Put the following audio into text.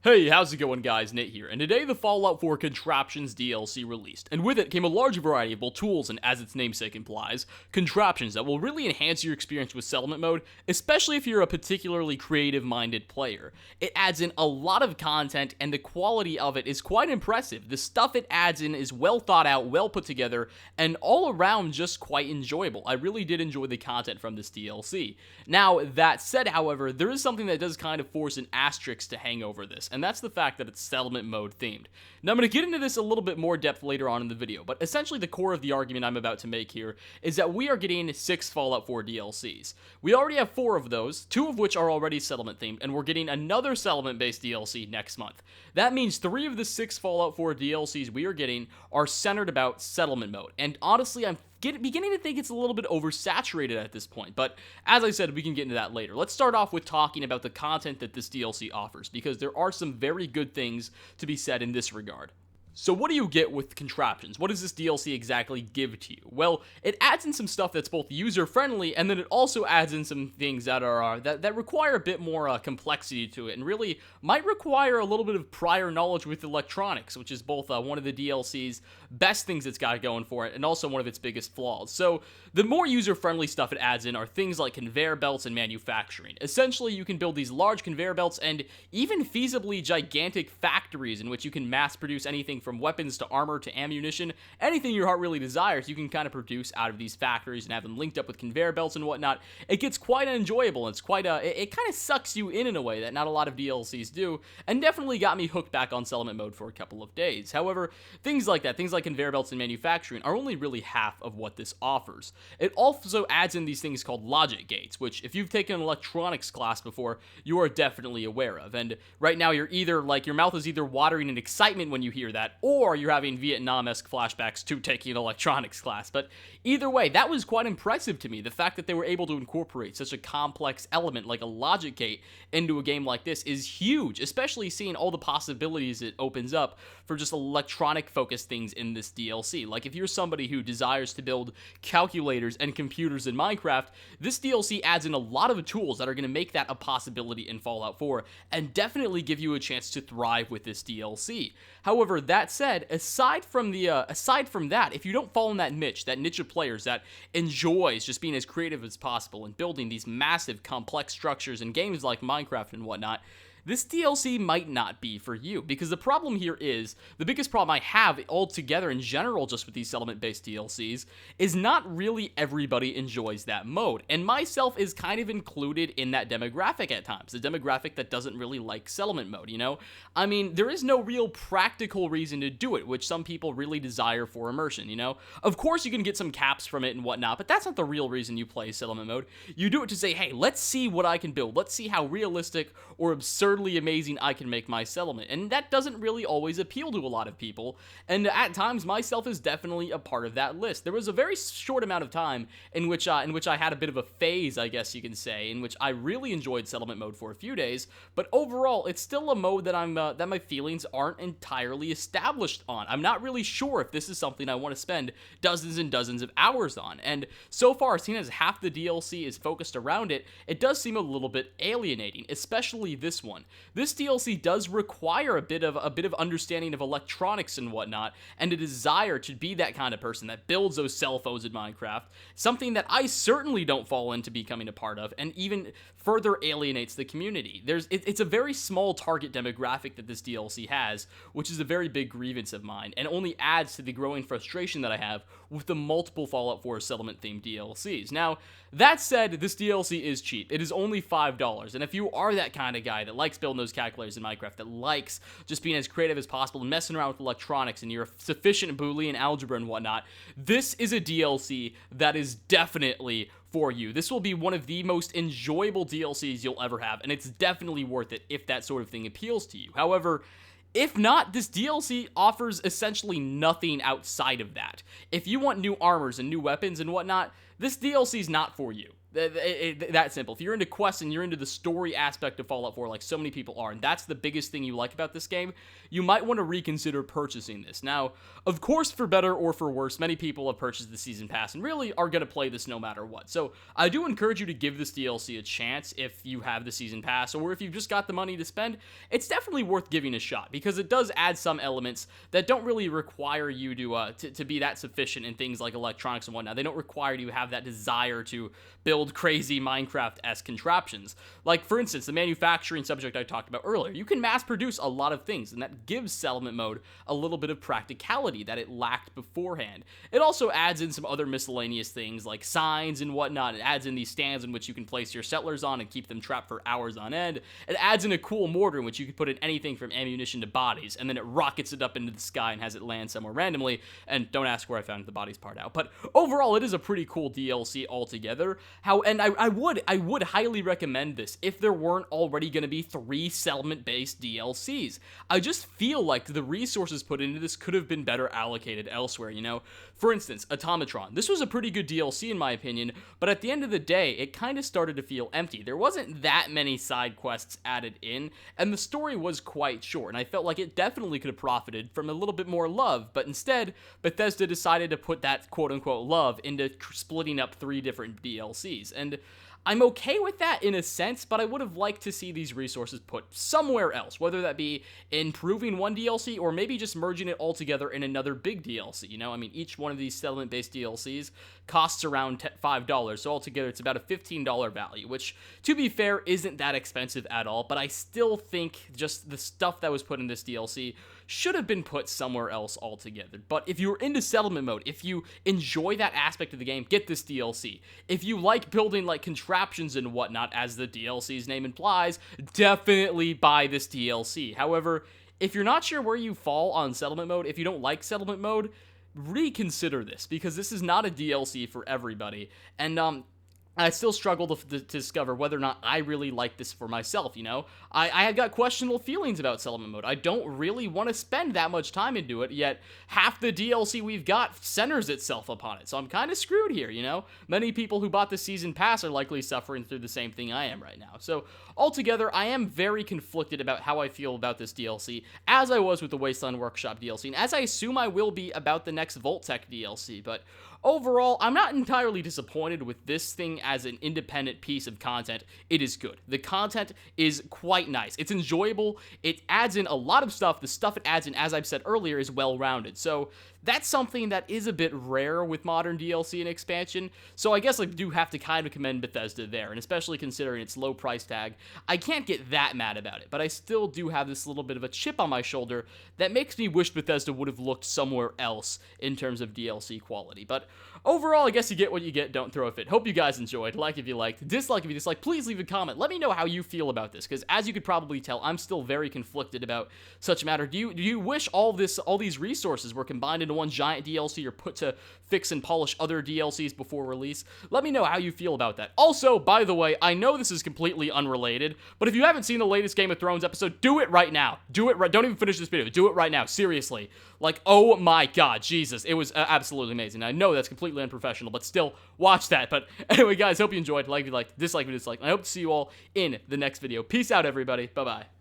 Hey, how's it going guys? Nate here, and today the Fallout 4 Contraptions DLC released, and with it came a large variety of both tools and, as its namesake implies, contraptions that will really enhance your experience with settlement mode, especially if you're a particularly creative-minded player. It adds in a lot of content, and the quality of it is quite impressive. The stuff it adds in is well thought out, well put together, and all around just quite enjoyable. I really did enjoy the content from this DLC. Now, that said, however, there is something that does kind of force an asterisk to hang over this, and that's the fact that it's settlement mode themed. Now, I'm going to get into this a little bit more depth later on in the video, but essentially the core of the argument I'm about to make here is that we are getting 6 Fallout 4 DLCs. We already have 4 of those, 2 of which are already settlement themed, and we're getting another settlement-based DLC next month. That means 3 of the 6 Fallout 4 DLCs we are getting are centered about settlement mode, and honestly, I'm beginning to think it's a little bit oversaturated at this point, but as I said, we can get into that later. Let's start off with talking about the content that this DLC offers, because there are some very good things to be said in this regard. So what do you get with Contraptions? What does this DLC exactly give to you? Well, it adds in some stuff that's both user-friendly, and then it also adds in some things that are that require a bit more complexity to it, and really might require a little bit of prior knowledge with electronics, which is both one of the DLC's best things it's got going for it, and also one of its biggest flaws. So the more user-friendly stuff it adds in are things like conveyor belts and manufacturing. Essentially, you can build these large conveyor belts and even feasibly gigantic factories in which you can mass-produce anything from weapons to armor to ammunition, anything your heart really desires, you can kind of produce out of these factories and have them linked up with conveyor belts and whatnot. It gets quite enjoyable, and it's quite it kind of sucks you in a way that not a lot of DLCs do, and definitely got me hooked back on settlement mode for a couple of days. However, things like that, things like conveyor belts and manufacturing, are only really half of what this offers. It also adds in these things called logic gates, which if you've taken an electronics class before, you are definitely aware of, and right now you're either, like, your mouth is either watering in excitement when you hear that, or you're having Vietnam-esque flashbacks to taking an electronics class. But either way, that was quite impressive to me. The fact that they were able to incorporate such a complex element like a logic gate into a game like this is huge, especially seeing all the possibilities it opens up for just electronic-focused things in this DLC. Like, if you're somebody who desires to build calculators and computers in Minecraft, this DLC adds in a lot of tools that are going to make that a possibility in Fallout 4, and definitely give you a chance to thrive with this DLC. However, that said, aside from that, if you don't fall in that niche of players that enjoys just being as creative as possible and building these massive, complex structures in games like Minecraft and whatnot, this DLC might not be for you, because the problem here is, the biggest problem I have altogether in general just with these settlement-based DLCs, is not really everybody enjoys that mode, and myself is kind of included in that demographic at times, the demographic that doesn't really like settlement mode, you know? I mean, there is no real practical reason to do it, which some people really desire for immersion, you know? Of course you can get some caps from it and whatnot, but that's not the real reason you play settlement mode. You do it to say, hey, let's see what I can build, let's see how realistic or absurd amazing I can make my settlement, and that doesn't really always appeal to a lot of people, and at times myself is definitely a part of that list. There was a very short amount of time in which I had a bit of a phase, I guess you can say, in which I really enjoyed settlement mode for a few days, but overall it's still a mode that that my feelings aren't entirely established on. I'm not really sure if this is something I want to spend dozens and dozens of hours on, and so far, seeing as half the DLC is focused around it, it does seem a little bit alienating, especially this one. This DLC does require a bit of understanding of electronics and whatnot, and a desire to be that kind of person that builds those cell phones in Minecraft, something that I certainly don't fall into becoming a part of, and even further alienates the community. It's a very small target demographic that this DLC has, which is a very big grievance of mine, and only adds to the growing frustration that I have with the multiple Fallout 4 settlement-themed DLCs. Now, that said, this DLC is cheap. It is only $5, and if you are that kind of guy that likes building those calculators in Minecraft, that likes just being as creative as possible and messing around with electronics, and you're sufficient Boolean algebra and whatnot, this is a DLC that is definitely for you. This will be one of the most enjoyable DLCs you'll ever have, and it's definitely worth it if that sort of thing appeals to you. However, if not, this DLC offers essentially nothing outside of that. If you want new armors and new weapons and whatnot, this DLC is not for you. That simple. If you're into quests and you're into the story aspect of Fallout 4, like so many people are, and that's the biggest thing you like about this game, you might want to reconsider purchasing this. Now, of course, for better or for worse, many people have purchased the Season Pass and really are going to play this no matter what. So I do encourage you to give this DLC a chance if you have the Season Pass, or if you've just got the money to spend. It's definitely worth giving a shot, because it does add some elements that don't really require you to be that sufficient in things like electronics and whatnot. They don't require you to have that desire to build crazy Minecraft-esque contraptions. Like, for instance, the manufacturing subject I talked about earlier. You can mass produce a lot of things, and that gives settlement mode a little bit of practicality that it lacked beforehand. It also adds in some other miscellaneous things like signs and whatnot. It adds in these stands in which you can place your settlers on and keep them trapped for hours on end. It adds in a cool mortar in which you can put in anything from ammunition to bodies, and then it rockets it up into the sky and has it land somewhere randomly. And don't ask where I found the bodies part out. But overall, it is a pretty cool DLC altogether. I would highly recommend this if there weren't already going to be 3 settlement-based DLCs. I just feel like the resources put into this could have been better allocated elsewhere, you know? For instance, Automatron. This was a pretty good DLC in my opinion, but at the end of the day, it kind of started to feel empty. There wasn't that many side quests added in, and the story was quite short, and I felt like it definitely could have profited from a little bit more love, but instead, Bethesda decided to put that quote-unquote love into splitting up 3 different DLCs, and I'm okay with that in a sense, but I would have liked to see these resources put somewhere else, whether that be improving one DLC or maybe just merging it all together in another big DLC, you know? I mean, each one of these settlement-based DLCs costs around $5, so altogether it's about a $15 value, which, to be fair, isn't that expensive at all, but I still think just the stuff that was put in this DLC should have been put somewhere else altogether. But if you're into settlement mode, if you enjoy that aspect of the game, get this DLC. If you like building like contraptions and whatnot, as the DLC's name implies, definitely buy this DLC. However, if you're not sure where you fall on settlement mode, if you don't like settlement mode, reconsider this, because this is not a DLC for everybody. And I still struggle to discover whether or not I really like this for myself, you know? I have got questionable feelings about settlement mode. I don't really want to spend that much time into it, yet half the DLC we've got centers itself upon it, so I'm kind of screwed here, you know? Many people who bought the Season Pass are likely suffering through the same thing I am right now. So, altogether, I am very conflicted about how I feel about this DLC, as I was with the Wasteland Workshop DLC, and as I assume I will be about the next Vault-Tec DLC, but overall, I'm not entirely disappointed with this thing as an independent piece of content. It is good. The content is quite nice. It's enjoyable. It adds in a lot of stuff. The stuff it adds in, as I've said earlier, is well-rounded. So that's something that is a bit rare with modern DLC and expansion. So I guess I do have to kind of commend Bethesda there, and especially considering its low price tag, I can't get that mad about it, but I still do have this little bit of a chip on my shoulder that makes me wish Bethesda would have looked somewhere else in terms of DLC quality. But overall, I guess you get what you get, don't throw a fit. Hope you guys enjoyed. Like if you liked, dislike if you dislike. Please leave a comment. Let me know how you feel about this, because as you could probably tell, I'm still very conflicted about such a matter. Do you wish all these resources were combined into one giant DLC or put to fix and polish other DLCs before release? Let me know how you feel about that. Also, by the way, I know this is completely unrelated, but if you haven't seen the latest Game of Thrones episode, do it right now. Do it right. Don't even finish this video. Do it right now. Seriously. Like, oh my god, Jesus. It was absolutely amazing. I know that's completely unprofessional, but still, watch that. But anyway, guys, hope you enjoyed. Like if you liked, dislike if you dislike. I hope to see you all in the next video. Peace out, everybody. Bye-bye.